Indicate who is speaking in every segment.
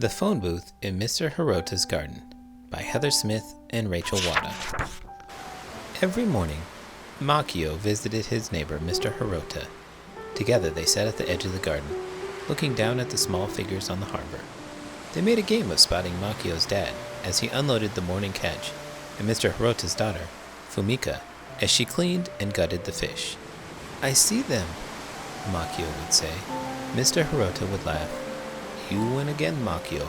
Speaker 1: The Phone Booth in Mr. Hirota's Garden by Heather Smith and Rachel Wada. Every morning, Makio visited his neighbor, Mr. Hirota. Together they sat at the edge of the garden, looking down at the small figures on the harbor. They made a game of spotting Makio's dad as he unloaded the morning catch, and Mr. Hirota's daughter, Fumika, as she cleaned and gutted the fish. "I see them," Makio would say. Mr. Hirota would laugh. "You win again, Makio."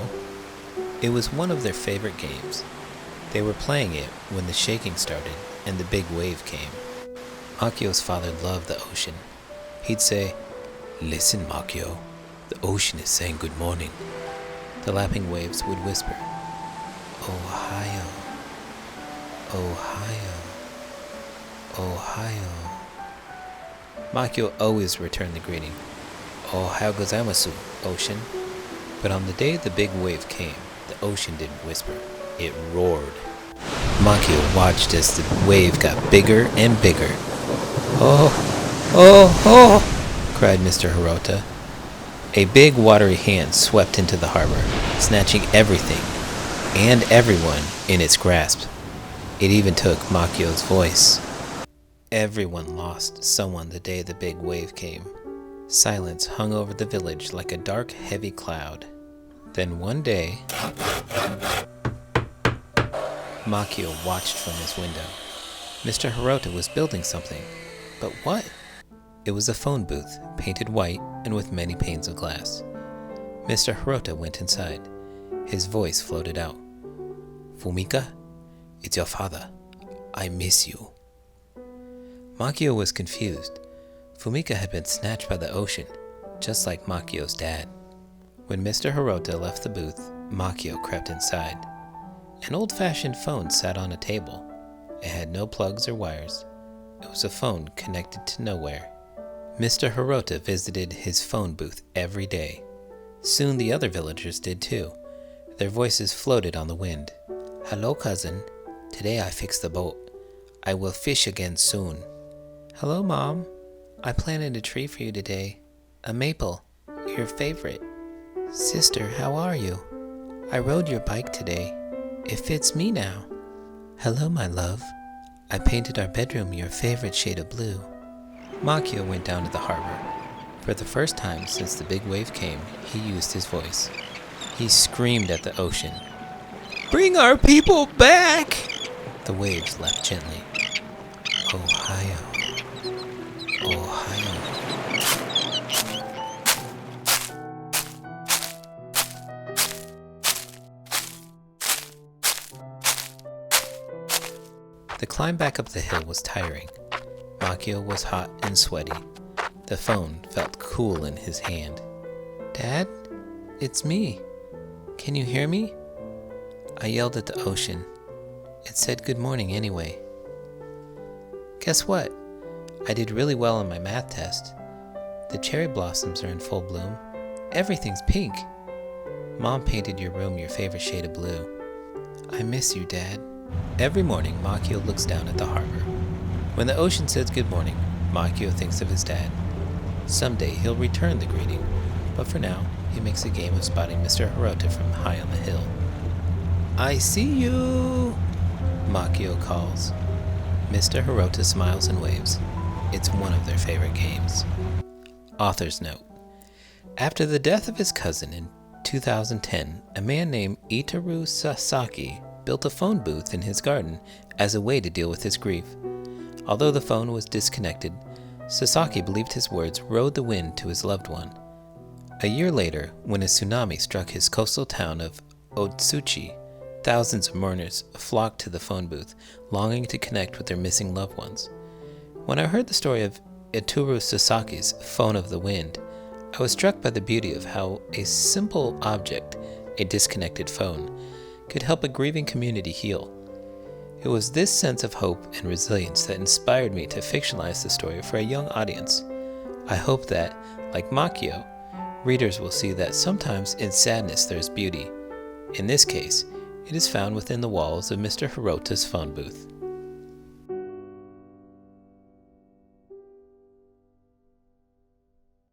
Speaker 1: It was one of their favorite games. They were playing it when the shaking started and the big wave came. Makio's father loved the ocean. He'd say, "Listen, Makio, the ocean is saying good morning." The lapping waves would whisper, "Ohio, Ohio, Ohio." Makio always returned the greeting, "Ohio gozaimasu, ocean." But on the day the big wave came, the ocean didn't whisper, it roared. Makio watched as the wave got bigger and bigger. "Oh, oh, oh," cried Mr. Hirota. A big watery hand swept into the harbor, snatching everything and everyone in its grasp. It even took Makio's voice. Everyone lost someone the day the big wave came. Silence hung over the village like a dark, heavy cloud. Then one day, Makio watched from his window. Mr. Hirota was building something. But what? It was a phone booth, painted white and with many panes of glass. Mr. Hirota went inside. His voice floated out. "Fumika, it's your father. I miss you." Makio was confused. Fumika had been snatched by the ocean, just like Makio's dad. When Mr. Hirota left the booth, Makio crept inside. An old-fashioned phone sat on a table. It had no plugs or wires. It was a phone connected to nowhere. Mr. Hirota visited his phone booth every day. Soon the other villagers did too. Their voices floated on the wind. "Hello, cousin. Today I fixed the boat. I will fish again soon." "Hello, Mom. I planted a tree for you today. A maple, your favorite." "Sister, how are you? I rode your bike today. It fits me now." "Hello, my love. I painted our bedroom your favorite shade of blue." Makio went down to the harbor. For the first time since the big wave came, he used his voice. He screamed at the ocean, "Bring our people back!" The waves lapped gently. "Ohio, Ohio." The climb back up the hill was tiring. Makio was hot and sweaty. The phone felt cool in his hand. "Dad, it's me. Can you hear me?" I yelled at the ocean. It said good morning anyway. Guess what? I did really well on my math test. The cherry blossoms are in full bloom. Everything's pink. Mom painted your room your favorite shade of blue. I miss you, Dad. Every morning, Makio looks down at the harbor. When the ocean says good morning, Makio thinks of his dad. Someday he'll return the greeting, but for now, he makes a game of spotting Mr. Hirota from high on the hill. "I see you!" Makio calls. Mr. Hirota smiles and waves. It's one of their favorite games. Author's note. After the death of his cousin in 2010, a man named Itaru Sasaki built a phone booth in his garden as a way to deal with his grief. Although the phone was disconnected, Sasaki believed his words rode the wind to his loved one. A year later, when a tsunami struck his coastal town of Otsuchi, thousands of mourners flocked to the phone booth, longing to connect with their missing loved ones. When I heard the story of Itaru Sasaki's Phone of the Wind, I was struck by the beauty of how a simple object, a disconnected phone, could help a grieving community heal. It was this sense of hope and resilience that inspired me to fictionalize the story for a young audience. I hope that, like Makio, readers will see that sometimes in sadness there's beauty. In this case, it is found within the walls of Mr. Hirota's phone booth.